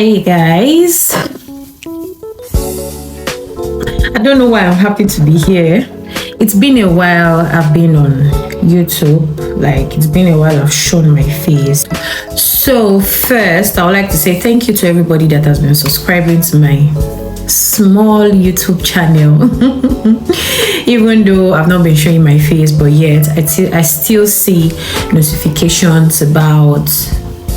Hi guys, I don't know why I'm happy to be here. It's been a while I've been on YouTube, like it's been a while I've shown my face. So first I would like to say thank you to everybody that has been subscribing to my small YouTube channel. Even though I've not been showing my face, but yet I still see notifications about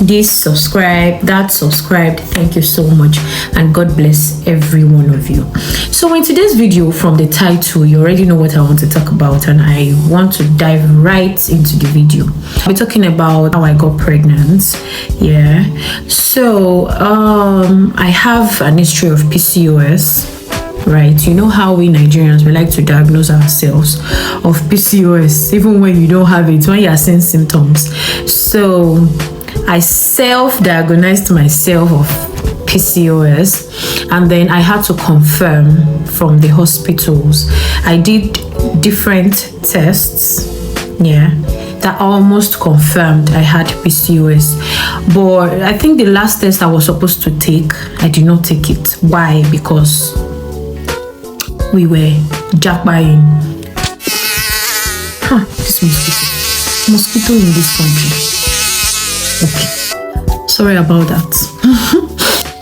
this subscribe, that subscribed. Thank you so much, and God bless every one of you. So in today's video, from the title, you already know what I want to talk about, and I want to dive right into the video. We're talking about how I got pregnant. Yeah, so I have an history of PCOS. Right, you know how we Nigerians, we like to diagnose ourselves of PCOS even when you don't have it, when you are seeing symptoms. So I self-diagnosed myself of PCOS, and then I had to confirm from the hospitals. I did different tests, yeah, that almost confirmed I had PCOS. But I think the last test I was supposed to take, I did not take it. Why? Because we were jackpying. This mosquito in this country. Okay, sorry about that.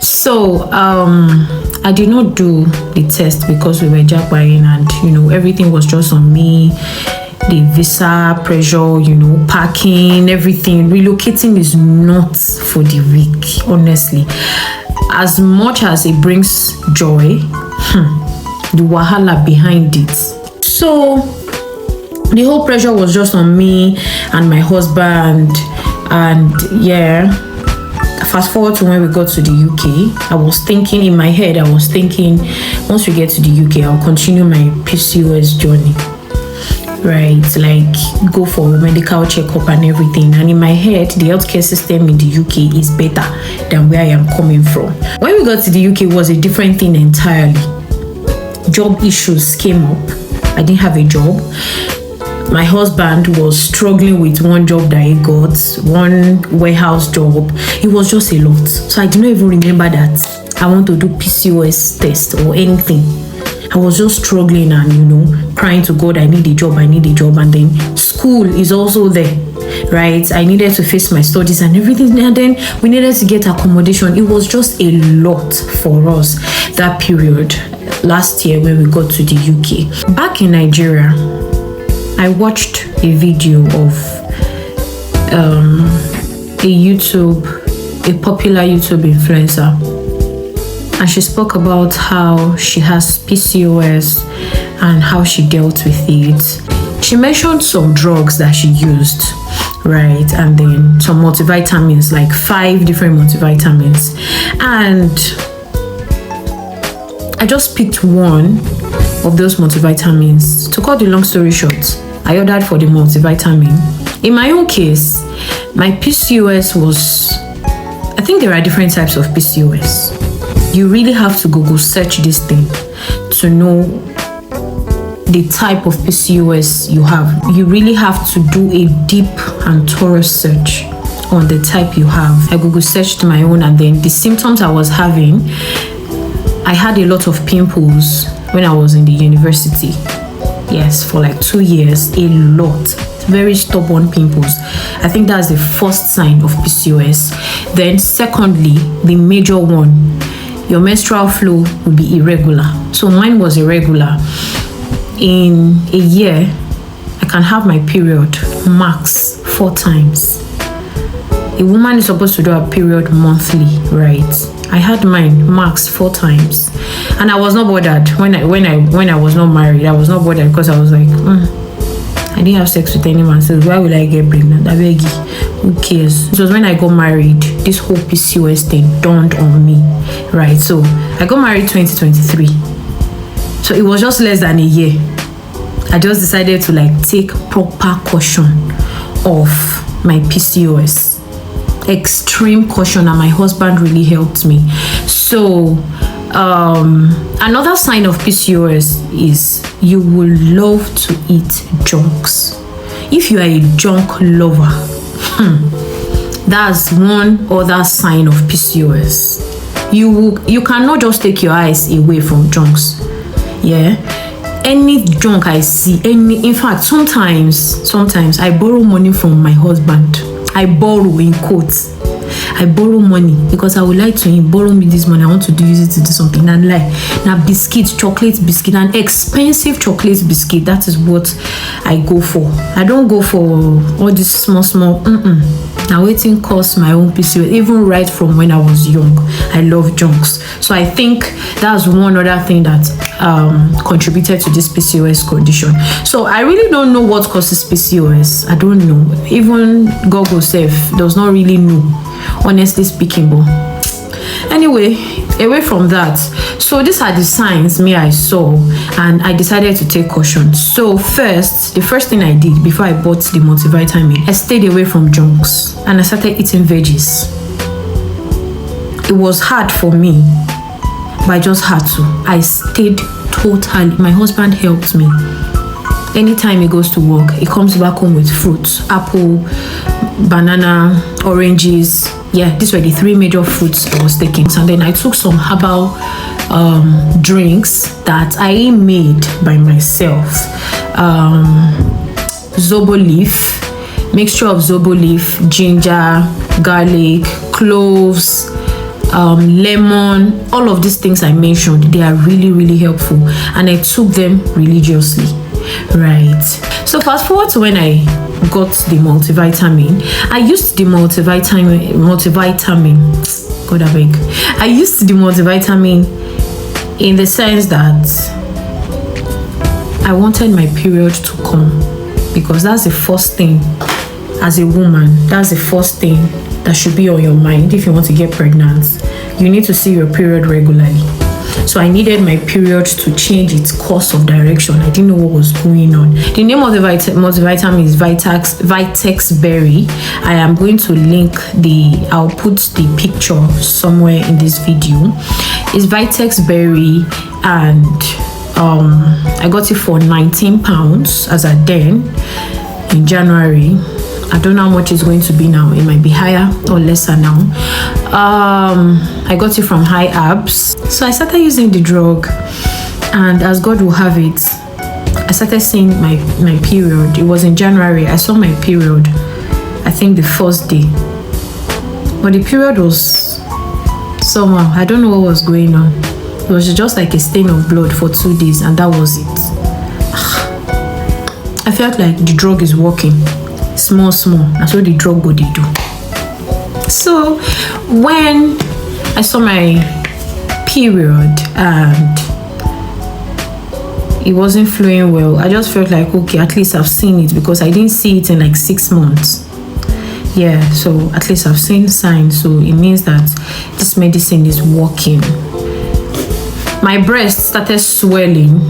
So I did not do the test because we were jackpying, and everything was just on me. The visa pressure, packing, everything. Relocating is not for the weak, honestly. As much as it brings joy, the wahala behind it. So the whole pressure was just on me and my husband, and yeah, fast forward to when we got to the UK, I was thinking in my head, once we get to the UK, I'll continue my PCOS journey, right? Like go for medical checkup and everything. And in my head, the healthcare system in the UK is better than where I am coming from. When we got to the UK, it was a different thing entirely. Job issues came up. I didn't have a job. My husband was struggling with one job that he got, one warehouse job. It was just a lot. So I didn't even remember that I want to do PCOS test or anything. I was just struggling and crying to God, I need a job. And then school is also there, right? I needed to face my studies and everything, and then we needed to get accommodation. It was just a lot for us that period last year when we got to the UK. Back in Nigeria, I watched a video of a popular YouTube influencer, and she spoke about how she has PCOS and how she dealt with it. She mentioned some drugs that she used, right? And then some multivitamins, like 5 different multivitamins. And I just picked one of those multivitamins. To cut the long story short, I ordered for the multivitamin. In my own case, my PCOS was, I think there are different types of PCOS. You really have to Google search this thing to know the type of PCOS you have. You really have to do a deep and thorough search on the type you have. I Google searched my own, and then the symptoms I was having, I had a lot of pimples when I was in the university. Yes, for like 2 years, a lot. Very stubborn pimples. I think that's the first sign of PCOS. Then secondly, the major one, your menstrual flow will be irregular. So mine was irregular. In a year, I can have my period max 4 times. A woman is supposed to do a period monthly, right? I had mine max 4 times, and I was not bothered when I was not married. I was not bothered because I was like, I didn't have sex with any man, so why will I get pregnant? I beg you, who cares? It was when I got married, this whole PCOS thing dawned on me, right? So I got married 2023, so it was just less than a year. I just decided to take proper caution of my PCOS. Extreme caution, and my husband really helped me. So another sign of PCOS is you will love to eat junks. If you are a junk lover, that's one other sign of PCOS. you cannot just take your eyes away from junks. Yeah, any junk I see, in fact, sometimes I borrow money from my husband. I borrow in quotes. I borrow money because I would like to borrow me this money. I want to use it to do something. And like now, chocolate biscuit, and expensive chocolate biscuit. That is what I go for. I don't go for all this small. Now waiting costs my own PCOS. Even right from when I was young, I love junks. So I think that's one other thing that contributed to this PCOS condition. So I really don't know what causes PCOS. I don't know. Even Google self does not really know, honestly speaking. But anyway, away from that, so these are the signs I saw, and I decided to take caution. So the first thing I did before I bought the multivitamin, I stayed away from junks and I started eating veggies. It was hard for me, but I just had to. I stayed totally. My husband helped me. Anytime he goes to work, he comes back home with fruits: apple, banana, oranges. Yeah, these were the 3 major fruits I was taking. And then I took some herbal drinks that I made by myself. Zobo leaf, mixture of zobo leaf, ginger, garlic, cloves, lemon. All of these things I mentioned, they are really helpful, and I took them religiously. Right, so fast forward to when I got the multivitamin. I used the multivitamin. God, I beg. I used the multivitamin in the sense that I wanted my period to come, because that's the first thing as a woman. That's the first thing that should be on your mind if you want to get pregnant. You need to see your period regularly. So I needed my period to change its course of direction. I didn't know what was going on. The name of the multivitamin is Vitex berry. I am going to link I'll put the picture somewhere in this video. It's Vitex berry, and I got it for 19 pounds as at then in January. I don't know how much it's going to be now. It might be higher or lesser now. I got it from High Abs. So I started using the drug, and as God will have it, I started seeing my period. It was in January. I saw my period, I think the first day. But the period was somehow, I don't know what was going on. It was just like a stain of blood for 2 days, and that was it. I felt like the drug is working. Small. That's what the drug body do. So when I saw my period and it wasn't flowing well, I just felt like, okay, at least I've seen it, because I didn't see it in like 6 months. Yeah, so at least I've seen signs, so it means that this medicine is working. My breast started swelling.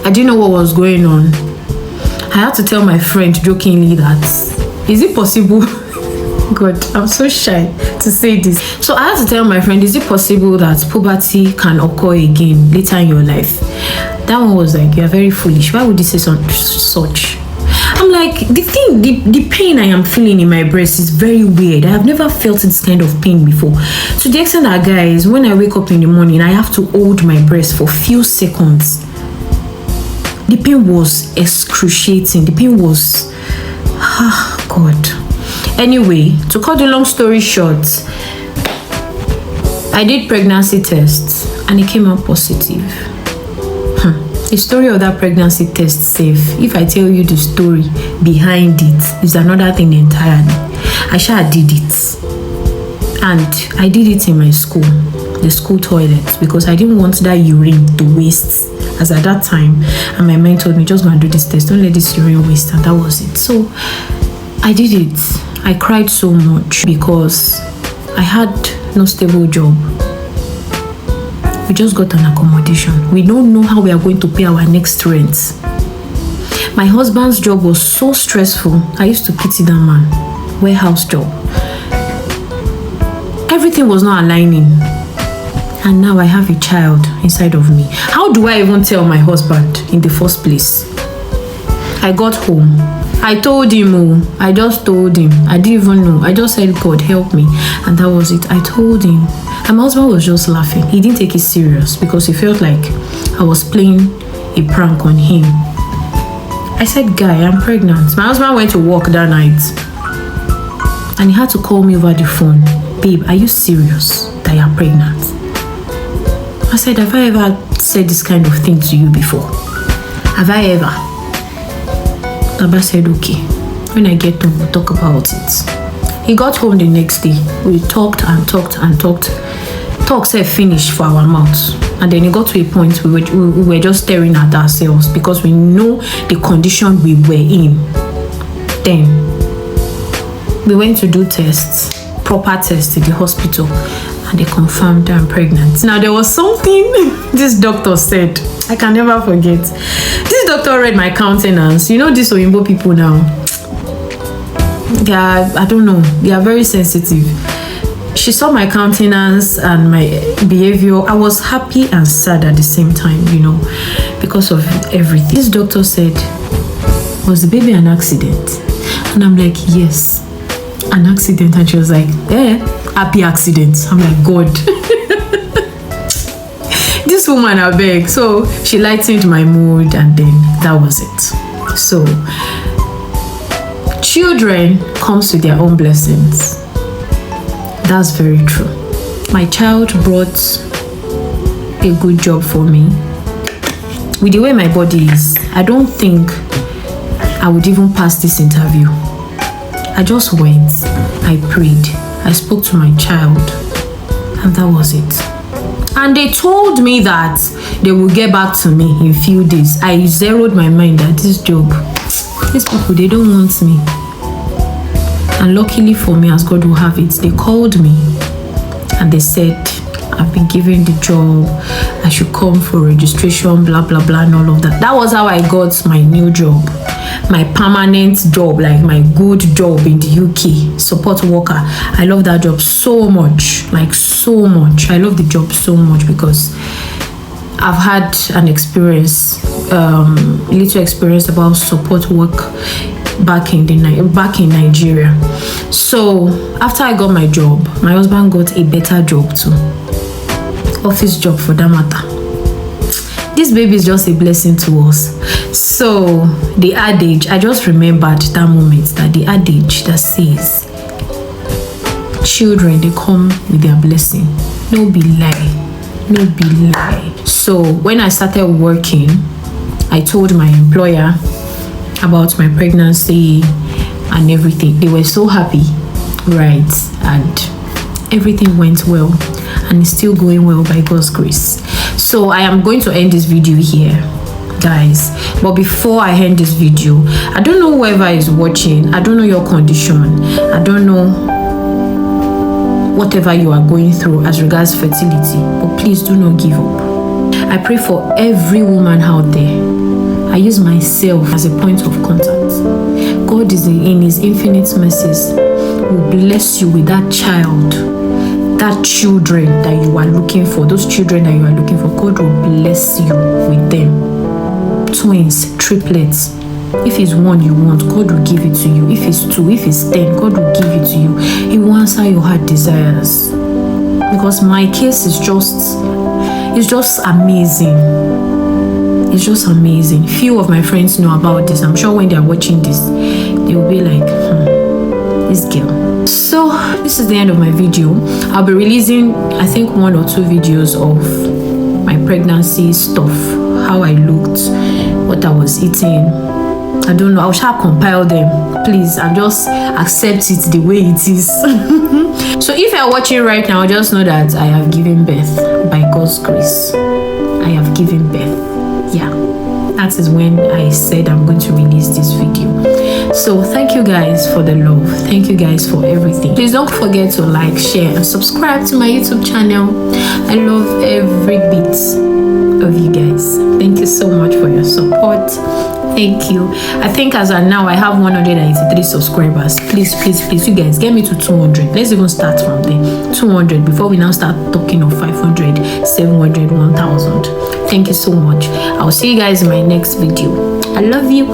I didn't know what was going on. I had to tell my friend jokingly that, is it possible? God, I'm so shy to say this. So I had to tell my friend, is it possible that puberty can occur again later in your life? That one was like, you're very foolish. Why would you say such? I'm like, the pain I am feeling in my breast is very weird. I have never felt this kind of pain before. To the extent that, guys, when I wake up in the morning, I have to hold my breast for a few seconds. The pain was excruciating. The pain was, God. Anyway, to cut the long story short, I did pregnancy tests and it came out positive. The story of that pregnancy test safe. If I tell you the story behind it, is another thing entirely. I did it. And I did it in my school, the school toilet, because I didn't want that urine to waste. As at that time, and my mind told me, just go and do this test, don't let this urine waste, and that was it. So I did it. I cried so much because I had no stable job. We just got an accommodation. We don't know how we are going to pay our next rent. My husband's job was so stressful. I used to pity that man. Warehouse job. Everything was not aligning. And now I have a child inside of me. How do I even tell my husband in the first place? I got home. I told him, oh, I just told him. I didn't even know. I just said, God help me. And that was it. I told him. And my husband was just laughing. He didn't take it serious because he felt like I was playing a prank on him. I said, guy, I'm pregnant. My husband went to work that night. And he had to call me over the phone. Babe, are you serious that you're pregnant? I said, have I ever said this kind of thing to you before? Have I ever? Baba said, okay, when I get home, we'll talk about it. He got home the next day. We talked and talked and talked. Talk said finish for our mouths. And then it got to a point we were just staring at ourselves because we know the condition we were in. Then we went to do tests, proper tests at the hospital, and they confirmed I'm pregnant. Now there was something this doctor said. I can never forget. This doctor read my countenance. You know these Oyinbo people now. They are, I don't know, they are very sensitive. She saw my countenance and my behavior. I was happy and sad at the same time, you know, because of everything. This doctor said, was the baby an accident? And I'm like, yes, an accident. And she was like, happy accident. I'm like, God. This woman, I beg. So she lightened my mood, and then that was it. So children comes with their own blessings. That's very true. My child brought a good job for me. With the way my body is, I don't think I would even pass this interview. I just went, I prayed, I spoke to my child, and that was it. And they told me that they will get back to me in a few days. I zeroed my mind that this job, these people, they don't want me. And luckily for me, as God will have it, they called me and they said, I've been given the job, I should come for registration, blah, blah, blah, and all of that. That was how I got my new job, my permanent job, like my good job in the UK, support worker. I love that job so much, like so much. I love the job so much because I've had an experience, little experience about support work back in Nigeria. So after I got my job, my husband got a better job too, office job for that matter. This baby is just a blessing to us. So the adage, I just remembered that moment, that the adage that says children, they come with their blessing. No be lie, no be lie. So when I started working, I told my employer about my pregnancy and everything. They were so happy, right? And everything went well, and it's still going well by God's grace. So I am going to end this video here, guys. But before I end this video, I don't know whoever is watching, I don't know your condition, I don't know whatever you are going through as regards fertility, but please do not give up. I pray for every woman out there. I use myself as a point of contact. God is in his infinite mercies will bless you with that child, that children that you are looking for, those children that you are looking for. God will bless you with them. Twins, triplets. If it's one you want, God will give it to you. If it's two, if it's 10, God will give it to you. He will answer your heart desires. Because my case is just amazing. It's just amazing. Few of my friends know about this. I'm sure when they're watching this, they will be like, this girl. So this is the end of my video. I'll be releasing, I think, 1 or 2 videos of my pregnancy stuff, how I looked, what I was eating. I don't know. I shall compile them, please, and just accept it the way it is. So if you're watching right now, just know that I have given birth by God's grace. I have given birth. Yeah, that is when I said I'm going to release this video. So thank you guys for the love, thank you guys for everything. Please don't forget to like, share, and subscribe to my YouTube channel. I love every bit of you guys. Thank you so much for your support. Thank you. I think as of now I have 183 subscribers. Please you guys, get me to 200. Let's even start from there. 200 before we now start talking of 500, 700, 1000. Thank you so much. I'll see you guys in my next video. I love you.